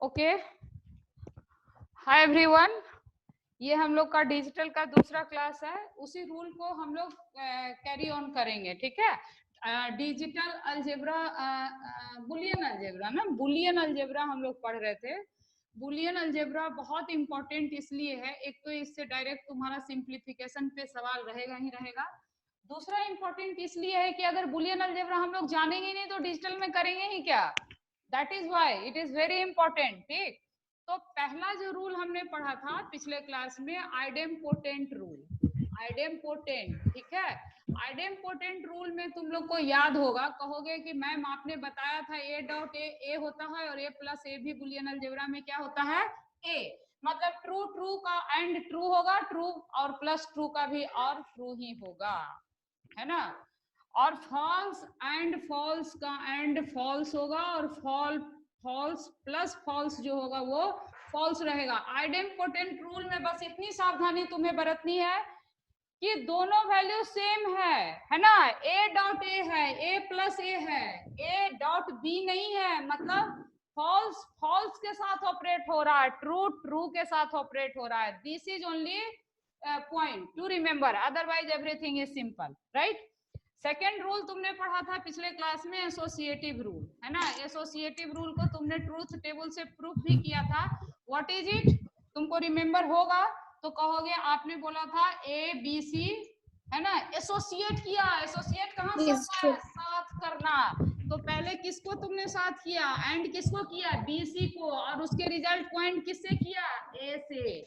Okay, hi everyone, ये हम लोग का डिजिटल का दूसरा क्लास है। उसी रूल को हम लोग कैरी ऑन करेंगे, ठीक है। डिजिटल अलजेब्रा, बुलियन अलजेब्रा ना, बुलियन अलजेब्रा हम लोग पढ़ रहे थे। बुलियन अलजेब्रा बहुत इंपॉर्टेंट इसलिए है, एक तो इससे डायरेक्ट तुम्हारा सिंप्लीफिकेशन पे सवाल रहेगा ही रहेगा। दूसरा इंपॉर्टेंट इसलिए है कि अगर बुलियन अलजेब्रा हम लोग जानेंगे ही नहीं तो डिजिटल में करेंगे ही क्या। That is why it is very important. ठीक, तो पहला जो रूल हमने पढ़ा था पिछले क्लास में, आइडेम्पोटेंट रूल, आइडेम्पोटेंट, ठीक है। आइडेम्पोटेंट रूल में तुम लोग को याद होगा, कहोगे कि मैम आपने बताया था ए डॉट ए होता है और ए प्लस ए भी बुलियन अलजेब्रा में क्या होता है, ए। मतलब ट्रू ट्रू का एंड ट्रू होगा, ट्रू और प्लस ट्रू का भी और ट्रू ही होगा, है ना। और फॉल्स एंड फॉल्स का एंड फॉल्स होगा, और फॉल्स प्लस फॉल्स जो होगा वो फॉल्स रहेगा। आइडेम्पोटेंट रूल में बस इतनी सावधानी तुम्हें बरतनी है कि दोनों वैल्यू सेम है ना। ए डॉट ए है, ए प्लस ए है, ए डॉट बी नहीं है। मतलब फॉल्स फॉल्स के साथ ऑपरेट हो रहा है, ट्रू ट्रू के साथ ऑपरेट हो रहा है। This is only point two remember, otherwise everything is simple, right. Second rule तुमने पढ़ा था पिछले क्लास में, एसोसिएटिव रूल, है ना। एसोसिएटिव रूल को तुमने ट्रूथ टेबल से प्रूफ भी किया था। व्हाट इज इट, तुमको रिमेंबर होगा तो कहोगे आपने बोला था ए बी सी, है ना। एसोसिएट किया, एसोसिएट कहाँ से होता है, साथ करना। तो पहले किसको तुमने साथ किया, एंड किसको किया, बी सी को, और उसके रिजल्ट पॉइंट किससे किया, ए से।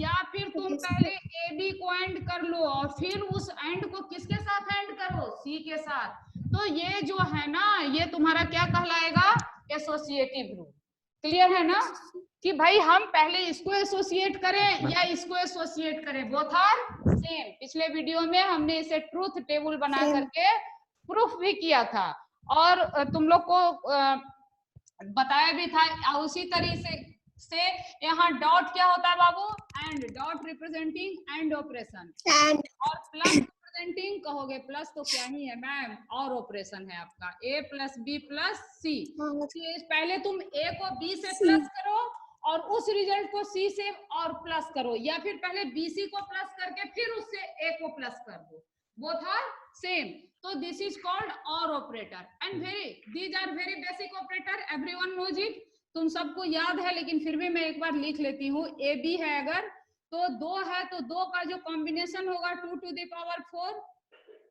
या फिर तुम पहले ए बी को एंड कर लो और फिर उस एंड को किसके साथ एंड करो, सी के साथ। तो ये जो है ना, ये तुम्हारा क्या कहलाएगा, एसोसिएटिव रूल। क्लियर है ना कि भाई हम पहले इसको एसोसिएट करें या इसको एसोसिएट करें, बोथ आर सेम। पिछले वीडियो में हमने इसे ट्रूथ टेबल बना करके प्रूफ भी किया था, और तुम लोग को बताया भी था। उसी तरीके से यहाँ डॉट क्या होता है बाबू, and, dot representing and operation, और प्लस रिप्रेजेंटिंग, कहोगे प्लस तो क्या ही है मैम, और ऑपरेशन है आपका, A plus B plus C. पहले तुम ए को बी से प्लस करो और उस रिजल्ट को सी से और प्लस करो, या फिर पहले बी सी को प्लस करके फिर उससे ए को प्लस कर दो, बोथ आर सेम। तो this is called or operator, and these are very basic operator, everyone knows it. तुम सबको याद है, लेकिन फिर भी मैं एक बार लिख लेती हूँ। ए बी है अगर तो दो है, तो दो का जो कॉम्बिनेशन होगा 2 to the power 4,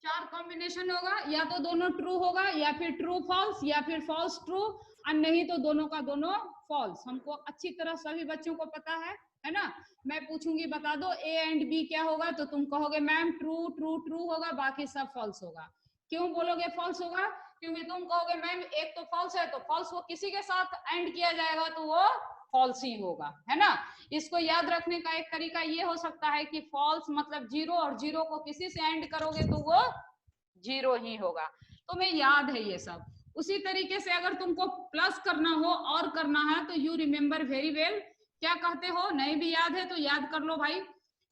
4 कॉम्बिनेशन होगा, या तो दोनों ट्रू होगा, या फिर ट्रू फॉल्स, या फिर फॉल्स ट्रू, और नहीं तो दोनों का दोनों फॉल्स। हमको अच्छी तरह सभी बच्चों को पता है ना। मैं पूछूंगी बता दो ए एंड बी क्या होगा, तो तुम कहोगे मैम ट्रू ट्रू ट्रू होगा, बाकी सब फॉल्स होगा। क्यों बोलोगे फॉल्स होगा, क्योंकि तुम कहोगे मैम एक तो फॉल्स है, तो फॉल्स को किसी के साथ एंड किया जाएगा तो वो फॉल्स ही होगा, है ना। इसको याद रखने का एक तरीका ये हो सकता है कि फॉल्स मतलब जीरो, और जीरो को किसी से एंड करोगे तो वो जीरो ही होगा। तुम्हें याद है ये सब। उसी तरीके से अगर तुमको प्लस करना हो और करना है तो यू रिमेम्बर वेरी वेल, क्या कहते हो, नहीं भी याद है तो याद कर लो भाई,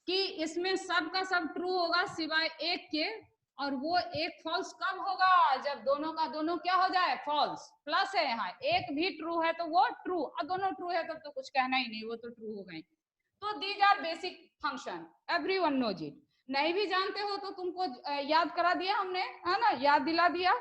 कि इसमें सब का सब ट्रू होगा सिवाय एक के, और वो एक फॉल्स कब होगा, जब दोनों का दोनों क्या हो जाए, फॉल्स। प्लस है यहाँ, एक भी ट्रू है तो वो ट्रू, और दोनों ट्रू है तब तो कुछ कहना ही नहीं, वो तो ट्रू हो गए। तो these are basic function, everyone knows it. नहीं भी जानते हो तो तुमको याद करा दिया हमने, है ना, याद दिला दिया।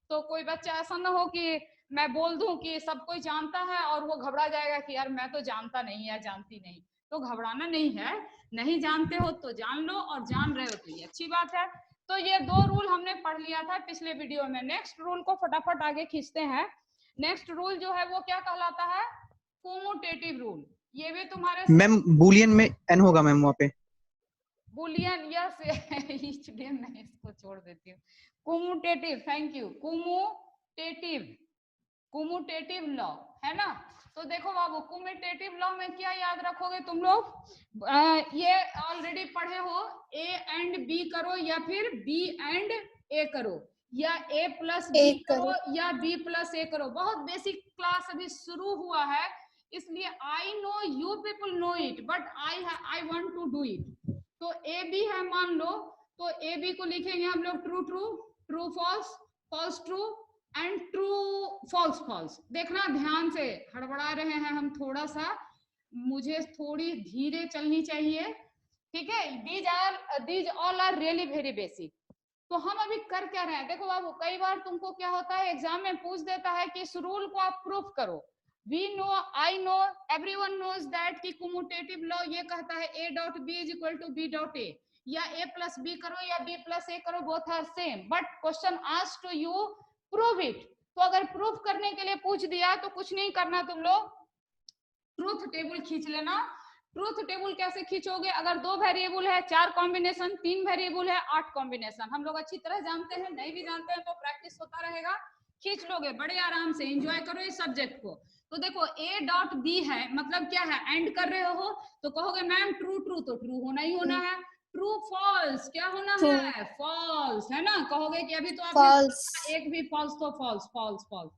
तो कोई बच्चा ऐसा ना हो कि मैं बोल दूं कि सब कोई जानता है और वो घबरा जाएगा कि यार मैं तो जानता नहीं या जानती नहीं। तो घबराना नहीं है, नहीं जानते हो तो जान लो, और जान रहे हो तो ये अच्छी बात है। तो ये दो रूल हमने पढ़ लिया था पिछले वीडियो में। नेक्स्ट रूल को फटाफट आगे खींचते हैं। नेक्स्ट रूल जो है वो क्या कहलाता है, कोमोटेटिव रूल। ये भी तुम्हारे मैम बुलियन में एन होगा मैम वहाँ पे, बुलियन, यस ईच डे मैं इसको छोड़ देती हूँ। कोमोटेटिव, थैंक यू, कोमोटेटिव, कोमोटेटिव लॉ, है ना। तो देखो बाबू, कोमोटेटिव लॉ में क्या याद रखोगे तुम लोग, ये ऑलरेडी पढ़े हो, ए एंड बी करो या फिर बी एंड ए करो, या ए प्लस बी करो या बी प्लस ए करो। बहुत बेसिक क्लास अभी शुरू हुआ है, इसलिए I know you people know it, but I want to do it. तो ए बी है मान लो, तो ए बी को लिखेंगे हम लोग true true, true false, false true, and true false false. देखना ध्यान से, हड़बड़ा रहे हैं हम थोड़ा सा, मुझे थोड़ी धीरे चलनी चाहिए, ठीक है। These all are really very basic. तो हम अभी कर क्या रहे हैं, देखो बाबू, कई बार तुमको क्या होता है एग्जाम में पूछ देता है कि इस रूल को आप प्रूफ करो। We know, I know, everyone knows that कि कम्यूटेटिव लॉ ये कहता है a dot b is equal to b dot a, या a प्लस b करो या b प्लस a करो, both are same, but question asked to you prove it. तो अगर प्रूफ करने के लिए पूछ दिया तो कुछ नहीं करना, तुम लोग ट्रूथ टेबल खींच लेना। ट्रूथ टेबल कैसे खींचोगे, अगर 2 वेरिएबल है 4 कॉम्बिनेशन, 3 वेरिएबल है 8 कॉम्बिनेशन, हम लोग अच्छी तरह जानते हैं, नहीं भी जानते हैं तो प्रैक्टिस होता रहेगा, खींच लोगे बड़े आराम से, एंजॉय करो इस सब्जेक्ट को। तो देखो a डॉट b है, मतलब क्या है, एंड कर रहे हो तो कहोगे मैम ट्रू ट्रू, तो ट्रू होना ही होना है। ट्रू फॉल्स क्या होना है, फॉल्स, है ना। कहोगे कि अभी तो आपने एक भी फॉल्स, तो फॉल्स फॉल्स फॉल्स,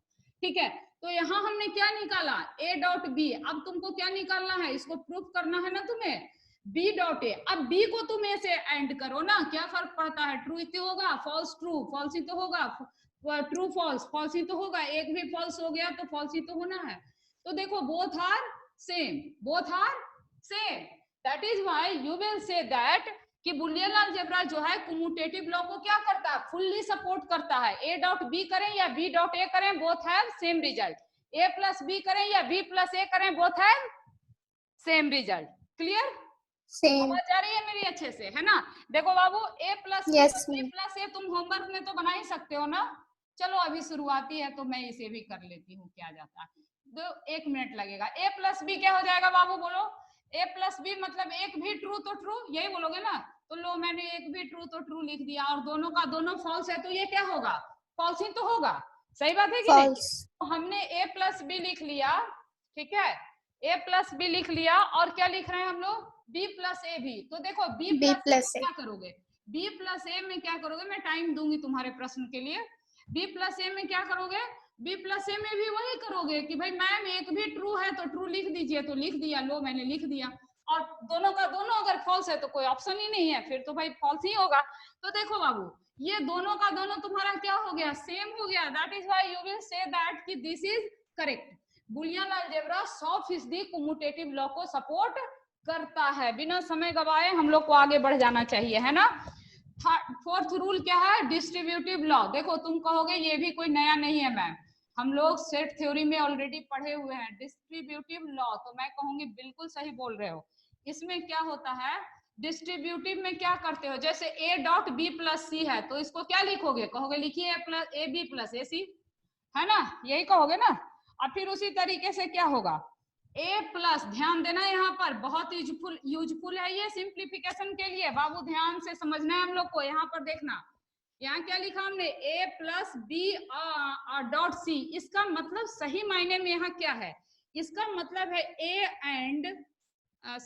ठीक है। तो यहाँ हमने क्या निकाला, a डॉट बी। अब तुमको क्या निकालना है, इसको प्रूफ करना है ना तुम्हें, b डॉट ए। अब b को तुम a से एंड करो ना, क्या फर्क पड़ता है, ट्रू ही तो होगा, फॉल्स ट्रू, फॉल्स ही तो होगा, ट्रू फॉल्स, फॉल्स ही तो होगा, एक भी फॉल्स हो गया तो फॉल्स ही तो होना है। तो देखो both are same, both are same, that is why you will say that कि बुलियन अलजेब्रा जो है कम्यूटेटिव लॉ को क्या करता है, फुल्ली सपोर्ट करता है। a डॉट b करें या b डॉट a करें, both have same result. a plus b करें या b प्लस a करें, both have same result. Clear, समझ आ रही है मेरी अच्छे से, है ना। देखो बाबू, a plus b plus a तुम होमवर्क में तो बना ही सकते हो ना। चलो अभी शुरुआती है तो मैं इसे भी कर लेती हूँ, क्या जाता है, तो 1 मिनट लगेगा। a प्लस b क्या हो जाएगा बाबू, बोलो। a प्लस b मतलब एक भी ट्रू तो ट्रू, यही बोलोगे ना। तो लो, मैंने एक भी ट्रू तो ट्रू लिख दिया, और दोनों का दोनों फॉल्स है, तो ये क्या होगा, फॉल्स ही तो होगा। सही बात है कि नहीं। तो हमने a प्लस b लिख लिया, ठीक है, a प्लस बी लिख लिया, और क्या लिख रहे हैं हम लोग, b प्लस ए भी। तो देखो b प्लस ए क्या करोगे, b प्लस ए में क्या करोगे, मैं टाइम दूंगी तुम्हारे प्रश्न के लिए। b प्लस ए में क्या करोगे, b प्लस ए में भी वही करोगे कि भाई मैम एक भी ट्रू है तो ट्रू लिख दीजिए, तो लिख दिया, लो मैंने लिख दिया। और दोनों का दोनों अगर फॉल्स है तो कोई ऑप्शन ही नहीं है, फिर तो भाई फॉल्स ही होगा। तो देखो बाबू, ये दोनों का दोनों तुम्हारा क्या हो गया, सेम हो गया, that is why you will say that कि this is correct. Boolean algebra 100% commutative law को सपोर्ट करता है। बिना समय गवाए हम लोग को आगे बढ़ जाना चाहिए, है ना। फोर्थ रूल क्या है, डिस्ट्रीब्यूटिव लॉ। देखो तुम कहोगे ये भी कोई नया नहीं है मैम, हम लोग सेट थ्योरी में ऑलरेडी पढ़े हुए हैं डिस्ट्रीब्यूटिव लॉ। तो मैं कहूंगी बिल्कुल सही बोल रहे हो। इसमें क्या होता है, डिस्ट्रीब्यूटिव में क्या करते हो, जैसे a dot b plus C है, तो इसको क्या लिखोगे, कहोगे लिखिए a b प्लस ए सी, है ना, यही कहोगे ना। और फिर उसी तरीके से क्या होगा, a प्लस, ध्यान देना यहाँ पर, बहुत यूजफुल है ये सिंप्लीफिकेशन के लिए, बाबू ध्यान से समझना है हम लोग को। यहाँ पर देखना, यहाँ क्या लिखा हमने, a plus B dot C. इसका मतलब सही मायने में यहाँ क्या है, इसका मतलब है a एंड a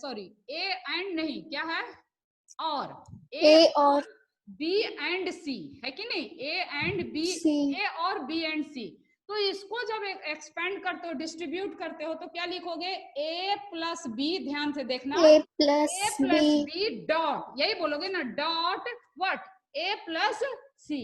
एंड नहीं, क्या है, और a और b एंड c, है कि नहीं, a एंड b, a और b एंड c। तो इसको जब एक्सपेंड करते हो, डिस्ट्रीब्यूट करते हो, तो क्या लिखोगे, a प्लस बी, ध्यान से देखना, a प्लस बी डॉट, यही बोलोगे ना, dot what, a plus C,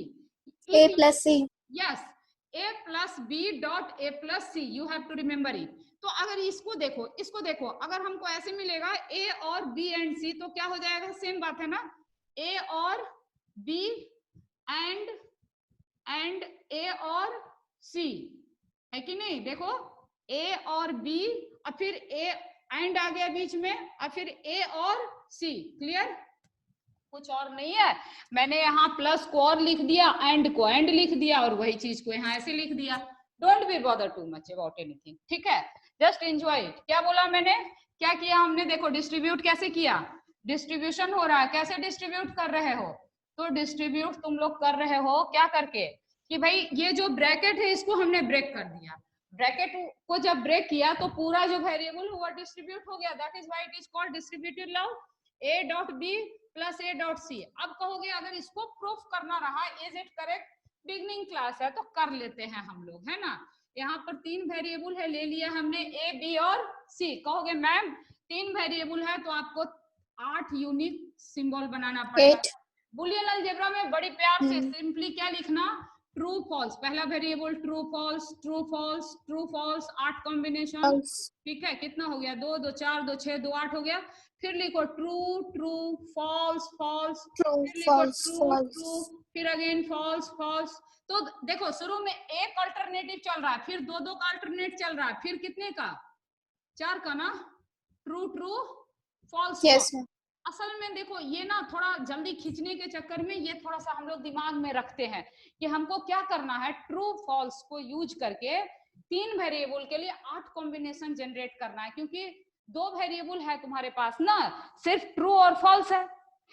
a plus C, yes, a plus B dot a plus C, you have to remember it. तो अगर इसको देखो, अगर हमको ऐसे मिलेगा a और b एंड c, तो क्या हो जाएगा, सेम बात है ना, a और b एंड a और c, है कि नहीं। देखो a और b, और फिर a एंड आ गया बीच में, और फिर a और c, क्लियर, कुछ और नहीं है। मैंने यहाँ प्लस को और लिख दिया, एंड को एंड लिख दिया, और वही चीज को यहाँ ऐसे लिख दिया। Don't be bother too much about anything, ठीक है, जस्ट एंजॉय इट। क्या बोला मैंने, क्या किया हमने, देखो डिस्ट्रीब्यूट कैसे किया, डिस्ट्रीब्यूशन हो रहा है, कैसे डिस्ट्रीब्यूट कर रहे हो, तो डिस्ट्रीब्यूट तुम लोग कर रहे हो क्या करके, कि भाई ये जो ब्रैकेट है इसको हमने ब्रेक कर दिया, ब्रैकेट को जब ब्रेक किया तो पूरा जो वेरिएबल हुआ डिस्ट्रीब्यूट हो गया, that is why it is called distributive law, a dot b plus a dot c। अब कहोगे अगर इसको प्रूफ करना रहा, is it correct, beginning class है तो कर लेते हैं हम लोग, है ना। यहाँ पर 3 वेरिएबल है, ले लिया हमने a b और c। कहोगे मैम 3 वेरिएबल है तो आपको 8 यूनिक सिंबल बनाना पड़ेगा। बुलियन अलजेब्रा में बड़ी प्यार से सिंपली क्या लिखना, ट्रू फॉल्स, पहला variable true false true false true false, 8 combination, ठीक है, कितना हो गया, 2 2 4 2 6 2 8 हो गया। फिर लिखो ट्रू ट्रू फॉल्स फॉल्स, फिर लिखो ट्रू ट्रू, फिर अगेन फॉल्स फॉल्स। तो देखो शुरू में एक अल्टरनेटिव चल रहा है, फिर दो दो का अल्टरनेट चल रहा है, फिर कितने का, 4 का ना, ट्रू ट्रू फॉल्स फॉल्स। असल में देखो ये ना थोड़ा जल्दी खींचने के चक्कर में ये थोड़ा सा हम लोग दिमाग में रखते हैं कि हमको क्या करना है, ट्रू फॉल्स को यूज करके 3 वेरिएबल के लिए 8 कॉम्बिनेशन जनरेट करना है, क्योंकि 2 वेरिएबल है तुम्हारे पास ना, सिर्फ ट्रू और फॉल्स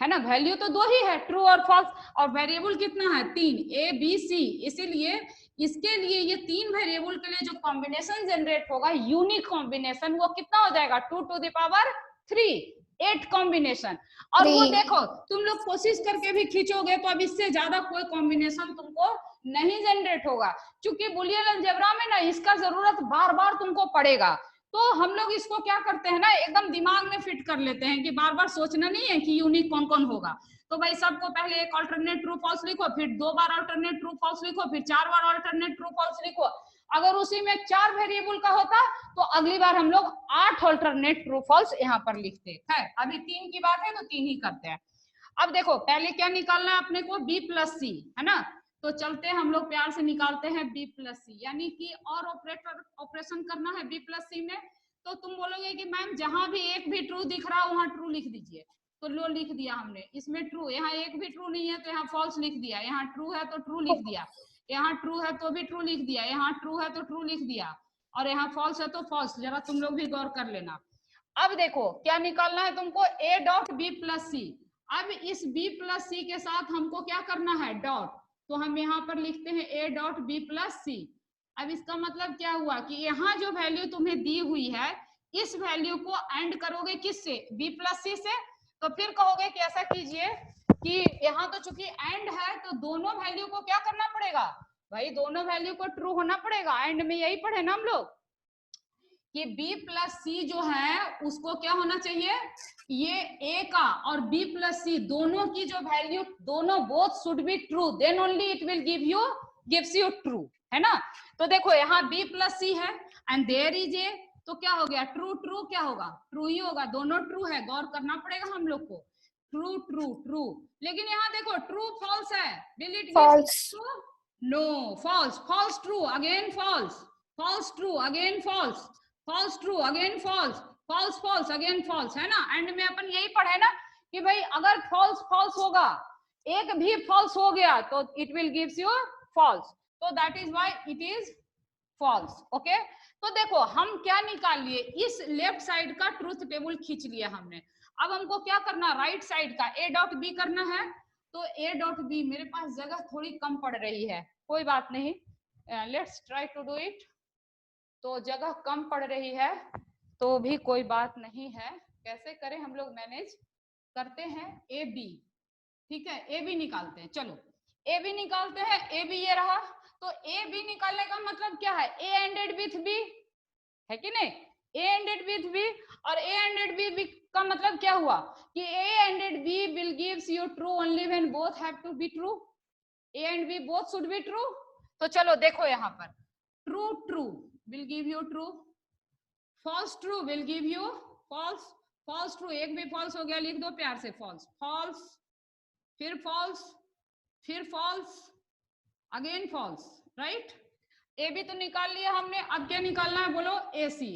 है ना, वैल्यू तो 2 ही है, ट्रू और फॉल्स, और वेरिएबल कितना है 3, ए बी सी, इसीलिए इसके लिए ये 3 वेरिएबल के लिए जो कॉम्बिनेशन जनरेट होगा यूनिक कॉम्बिनेशन, वो कितना हो जाएगा 2 टू द पावर 3, 8 कॉम्बिनेशन। और वो देखो तुम लोग कोशिश करके भी खींचोगे तो अब इससे ज्यादा कोई कॉम्बिनेशन तुमको नहीं जनरेट होगा, क्योंकि बुलियन अलजेब्रा में ना इसका जरूरत बार बार तुमको पड़ेगा। तो हम लोग इसको क्या करते हैं ना, एकदम दिमाग में फिट कर लेते हैं कि बार बार सोचना नहीं है कि यूनिक कौन कौन होगा। तो भाई सबको पहले एक अल्टरनेट ट्रू फॉल्स लिखो, फिर 2 बार अल्टरनेट ट्रू फॉल्स लिखो, फिर 4 बार अल्टरनेट ट्रू फॉल्स लिखो। अगर उसी में 4 वेरिएबल का होता तो अगली बार हम लोग 8 अल्टरनेट ट्रू फॉल्स यहाँ पर लिखते हैं। अभी 3 की बात है तो 3 ही करते हैं। अब देखो पहले क्या निकालना है अपने को, बी प्लस सी, है ना, तो चलते हैं हम लोग प्यार से निकालते हैं बी प्लस सी, यानी कि और ऑपरेशन करना है बी प्लस सी में। तो तुम बोलोगे कि मैम जहां भी एक भी ट्रू दिख रहा है वहां ट्रू लिख दीजिए, तो लो लिख दिया हमने, इसमें ट्रू, यहाँ एक भी ट्रू नहीं है तो यहाँ फॉल्स लिख दिया, यहाँ ट्रू है तो ट्रू लिख दिया, यहाँ ट्रू है तो भी ट्रू लिख दिया, यहाँ ट्रू है तो ट्रू लिख दिया, और यहाँ फॉल्स है तो फॉल्स। जरा तुम लोग भी गौर कर लेना। अब देखो क्या निकालना है तुमको, a डॉट बी प्लस सी। अब इस b प्लस सी के साथ हमको क्या करना है, डॉट, तो हम यहाँ पर लिखते हैं a डॉट बी प्लस सी। अब इसका मतलब क्या हुआ कि यहाँ जो वैल्यू तुम्हें दी हुई है इस वैल्यू को एंड करोगे किससे, b प्लस सी से, तो फिर कहोगे कि ऐसा कीजिए कि यहाँ तो चूंकि एंड है तो दोनों वैल्यू को क्या करना पड़ेगा, भाई दोनों वैल्यू को ट्रू होना पड़ेगा, एंड में यही पढ़े ना हम लोग कि b प्लस सी जो है उसको क्या होना चाहिए, ये a का और b प्लस सी दोनों की जो वैल्यू, दोनों both should be true, then only it will gives you true, है ना। तो देखो यहाँ b प्लस सी है एंड देयर इज a, तो क्या हो गया, ट्रू ट्रू क्या होगा, ट्रू ही होगा, दोनों ट्रू है, गौर करना पड़ेगा हम लोग को, ट्रू ट्रू ट्रू। लेकिन यहाँ देखो ट्रू फॉल्स है, will it give true, no false, false true again false, false true again false, false true again false, false false again false, है ना। एंड में अपन यही पढ़े ना कि भाई अगर फॉल्स फॉल्स होगा, एक भी फॉल्स हो गया तो it will gives you false, तो that is why it is false, okay. तो देखो हम क्या निकाल लिए, इस लेफ्ट साइड का ट्रूथ टेबल खींच लिया हमने। अब हमको क्या करना, राइट साइड का a डॉट बी करना है। तो a डॉट बी, मेरे पास जगह थोड़ी कम पड़ रही है, कोई बात नहीं, let's try to do it. तो जगह कम पड़ रही है तो भी कोई बात नहीं है, कैसे करें हम लोग मैनेज करते हैं, ए बी, ठीक है, ए बी निकालते हैं, चलो ए बी निकालते हैं, ए बी ये रहा। तो ए बी निकालने का मतलब क्या है, ए एंडेड विथ बी, है कि नहीं, ए एंडेड विथ बी, और ए एंडेड बी का मतलब क्या हुआ कि A ANDed B will gives you true only when both have to be true, A and B both should be true. तो चलो देखो यहाँ पर, true true will give you true, false true will give you false, false true, एक भी false हो गया लिख दो प्यार से, false false, फिर false, फिर false, अगेन false, राइट। ए भी तो निकाल लिया हमने, अब क्या निकालना है बोलो, ए सी,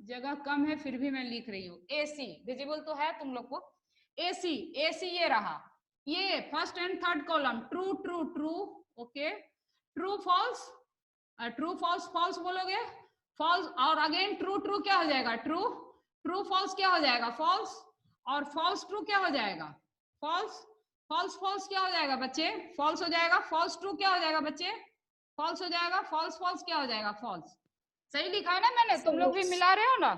जगह कम है फिर भी मैं लिख रही हूँ, ए सी विजिबल तो है तुम लोग को, ए सी, ए सी ये रहा, ये first and third column, true true true, okay, true false, true false false बोलोगे फॉल्स, और अगेन ट्रू ट्रू क्या हो जाएगा, ट्रू, ट्रू फॉल्स क्या हो जाएगा, फॉल्स, और फॉल्स ट्रू क्या हो जाएगा, फॉल्स, फॉल्स फॉल्स क्या हो जाएगा बच्चे, फॉल्स हो जाएगा, फॉल्स ट्रू क्या हो जाएगा बच्चे, फॉल्स हो जाएगा, फॉल्स फॉल्स क्या हो जाएगा, फॉल्स। सही लिखा है ना मैंने, तुम लोग भी मिला रहे हो ना,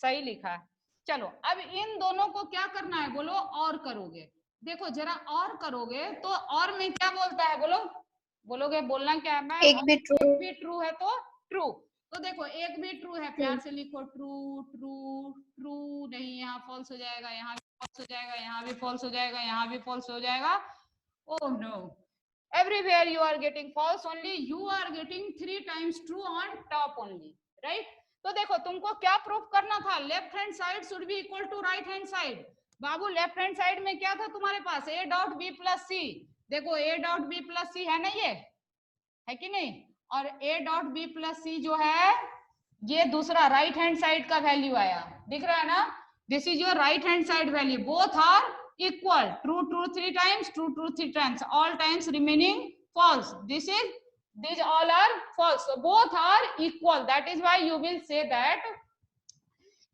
सही लिखा है। चलो अब इन दोनों को क्या करना है बोलो, और करोगे, देखो जरा और करोगे तो और में क्या बोलता है बोलो, बोलोगे, बोलना क्या है, मैं एक भी ट्रू है तो ट्रू, तो देखो एक भी ट्रू है, प्यार से लिखो, ट्रू ट्रू ट्रू, नहीं यहाँ फॉल्स हो जाएगा, यहाँ भी फॉल्स हो जाएगा, यहाँ भी फॉल्स हो जाएगा, यहाँ भी फॉल्स हो जाएगा, oh no, everywhere you are getting false only, you are getting 3 times true on top only, right? तो देखो तुमको क्या प्रूफ करना था, left hand side should be equal to right hand side. बाबू लेफ्ट हैंड साइड में क्या था तुम्हारे पास, a dot b plus C, देखो a dot b plus C है ना, ये है कि नहीं, और a dot b plus C जो है ये दूसरा राइट हैंड साइड का वैल्यू आया, दिख रहा है ना, this is your right hand side value, both are equal, true true 3 times, true true 3 times, all times remaining false, these all are false, so both are equal, that is why you will say that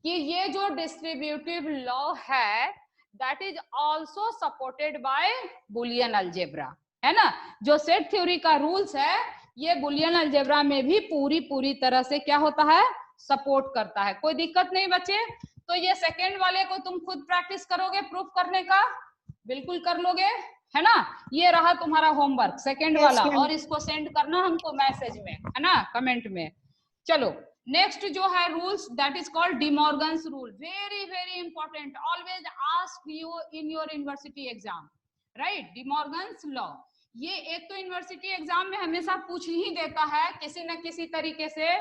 कि ये जो distributive law है that is also supported by Boolean algebra, है ना, जो set theory का rules है ये बुलियन अलजेब्रा में भी पूरी तरह से क्या होता है, सपोर्ट करता है, कोई दिक्कत नहीं बच्चे। तो ये सेकेंड वाले को तुम खुद प्रैक्टिस करोगे प्रूफ करने का, बिल्कुल कर लोगे, है ना, ये रहा तुम्हारा होमवर्क सेकेंड वाला, और इसको सेंड करना हमको मैसेज में, है ना, कमेंट में। चलो नेक्स्ट जो है rules, that is called De Morgan's rule, very important, always ask you in your university exam, right, De Morgan's law, ये एक तो यूनिवर्सिटी एग्जाम में हमेशा पूछ ही देता है किसी न किसी तरीके से,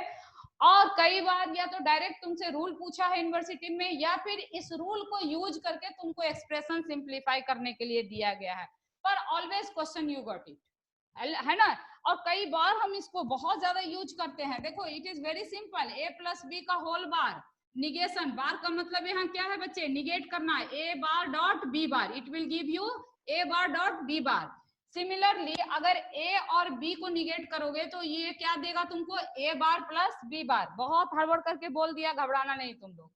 और कई बार या तो डायरेक्ट तुमसे रूल पूछा है यूनिवर्सिटी में, या फिर इस रूल को यूज करके तुमको एक्सप्रेशन सिंप्लीफाई करने के लिए दिया गया है, पर always question you got it, है ना, और कई बार हम इसको बहुत ज्यादा यूज करते हैं। देखो it is very simple, a plus B का होल बार, निगेशन, बार का मतलब यहाँ क्या है बच्चे, निगेट करना है, a bar dot b bar, it will give you a bar dot b bar. Similarly अगर a और b को निगेट करोगे तो ये क्या देगा तुमको, a बार प्लस b बार, बहुत हड़बड़ करके बोल दिया, घबराना नहीं तुम लोग,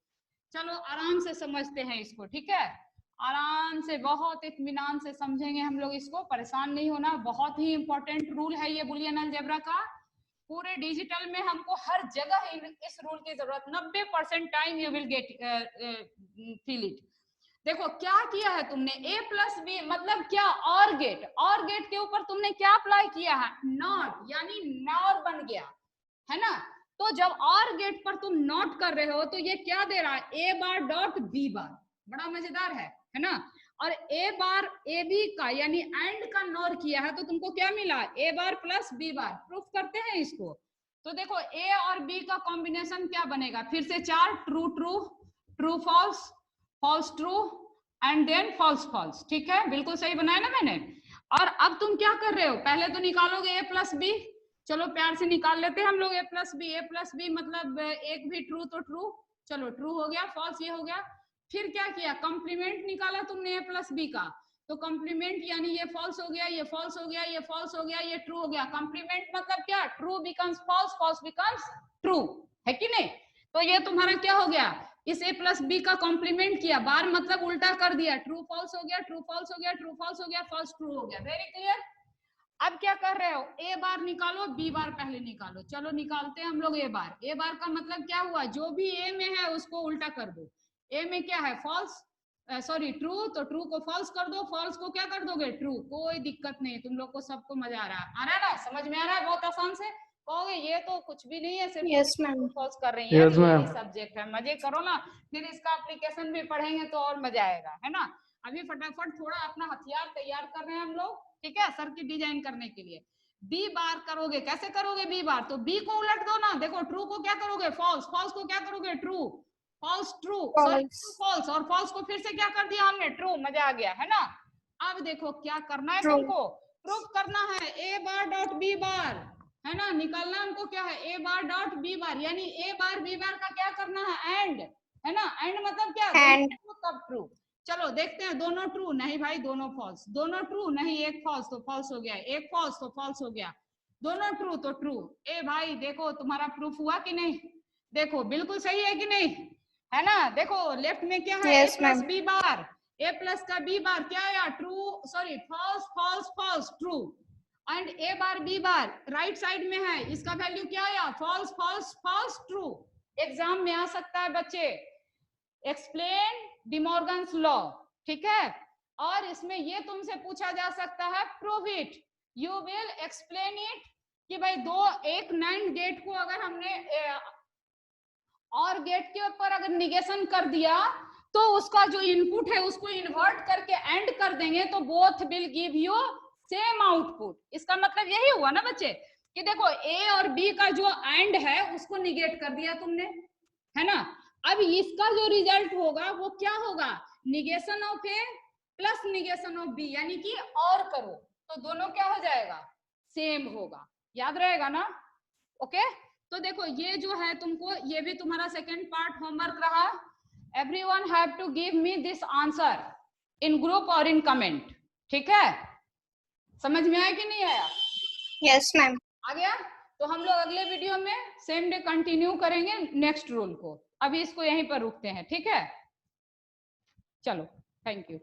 चलो आराम से समझते हैं इसको, ठीक है, आराम से बहुत इत्मीनान से समझेंगे हम लोग इसको, परेशान नहीं होना, बहुत ही इंपॉर्टेंट रूल है ये बुलियन अलजेब्रा का, पूरे डिजिटल में हमको हर जगह इस रूल की जरूरत, 90% time you will get feel it. देखो क्या किया है तुमने, a प्लस बी मतलब क्या, और गेट के ऊपर तुमने क्या अप्लाई किया है, नॉट, यानी नॉर बन गया, है ना, तो जब और गेट पर तुम नॉट कर रहे हो तो ये क्या दे रहा है, a बार डॉट b बार, बड़ा मजेदार है ना, और a बार ए बी का यानी एंड का नॉर किया है तो तुमको क्या मिला, a bar plus b bar, proof करते हैं इसको। तो देखो a और b का कॉम्बिनेशन क्या बनेगा, फिर से 4, true true, true false, false true and then false false, ठीक है, बिल्कुल सही बनाया ना मैंने। और अब तुम क्या कर रहे हो, पहले तो निकालोगे a प्लस बी, चलो प्यार से निकाल लेते हैं हम लोग, a प्लस बी मतलब एक भी ट्रू तो ट्रू, चलो ट्रू हो गया, फॉल्स ये हो गया, फिर क्या किया, कॉम्प्लीमेंट निकाला तुमने a प्लस बी का, तो कॉम्प्लीमेंट यानी ये फॉल्स हो गया, ये फॉल्स हो गया, ये फॉल्स हो गया, ये ट्रू हो गया, कॉम्प्लीमेंट मतलब क्या, true becomes false, false becomes true, है कि नहीं, तो ये तुम्हारा क्या हो गया, इस a प्लस बी का कॉम्प्लीमेंट किया, बार मतलब उल्टा कर दिया, ट्रू फॉल्स हो गया, ट्रू फॉल्स हो गया, ट्रू फॉल्स हो गया, फॉल्स ट्रू हो गया, वेरी क्लियर। अब क्या कर रहे हो, a बार निकालो, b बार पहले निकालो, चलो निकालते हैं हम लोग a बार का मतलब क्या हुआ, जो भी a में है उसको उल्टा कर दो, a में क्या है फॉल्स, सॉरी ट्रू, तो ट्रू को फॉल्स कर दो, फॉल्स को क्या कर दोगे ट्रू, कोई दिक्कत नहीं, तुम लोग को सबको मजा आ रहा है ना, समझ में आ रहा है, बहुत आसान से कहोगे ये तो कुछ भी नहीं है, सिर्फ यस मैम, फॉल्स कर रही है, यही सब्जेक्ट है, मजे करो ना, फिर इसका एप्लीकेशन भी पढ़ेंगे तो और मजा आएगा, है ना। अभी फटाफट थोड़ा अपना हथियार तैयार कर रहे हैं हम लोग, ठीक है, सर्किट डिजाइन करने के लिए। बी बार करोगे, कैसे करोगे बी बार, तो बी को उलट दो ना, देखो ट्रू को क्या करोगे फॉल्स, फॉल्स को क्या करोगे true, false true, sorry false, और फॉल्स को फिर से क्या कर दिया हमने ट्रू, मजा आ गया, है ना। अब देखो क्या करना है तुमको, प्रूफ करना है a बार डॉट b बार, है ना, निकालना हमको क्या है, a बार डॉट b बार, यानी a बार b बार का क्या करना है, एंड, है ना, एंड मतलब क्या, तब ट्रू। चलो देखते हैं, दोनों ट्रू, नहीं भाई दोनों फॉल्स, दोनों ट्रू नहीं, एक फॉल्स तो फॉल्स हो गया, एक फॉल्स तो फॉल्स हो गया, दोनों ट्रू तो ट्रू। ए भाई देखो तुम्हारा प्रूफ हुआ कि नहीं, देखो बिल्कुल सही है कि नहीं, है ना, देखो लेफ्ट में क्या है, a plus B bar, a plus का b बार क्या आया, true, sorry false false false true, and a bar b bar right side में है, इसका वैल्यू क्या आया, false false false true. Exam में आ सकता है बच्चे, एक्सप्लेन डिमॉर्गन्स लॉ, ठीक है, और इसमें ये तुमसे पूछा जा सकता है, prove it, you will explain it, कि भाई दो एक नाइंड गेट को अगर हमने और गेट के ऊपर अगर निगेशन कर दिया तो उसका जो इनपुट है उसको इन्वर्ट करके एंड कर देंगे तो both will give you same output. इसका मतलब यही हुआ ना बच्चे कि देखो ए और बी का जो एंड है उसको निगेट कर दिया तुमने, है ना। अब इसका जो रिजल्ट होगा वो क्या होगा, negation of A plus negation of B, यानी कि और करो तो दोनों क्या हो जाएगा, सेम होगा। याद रहेगा ना। ओके, तो देखो ये जो है तुमको, ये भी तुम्हारा सेकेंड पार्ट होमवर्क रहा। Everyone have to give me this answer in group और इन कमेंट, ठीक है। समझ में आया कि नहीं आया? Yes ma'am. आ गया। तो हम लोग अगले वीडियो में सेम डे कंटिन्यू करेंगे नेक्स्ट रूल को। अभी इसको यहीं पर रुकते हैं, ठीक है। चलो, थैंक यू।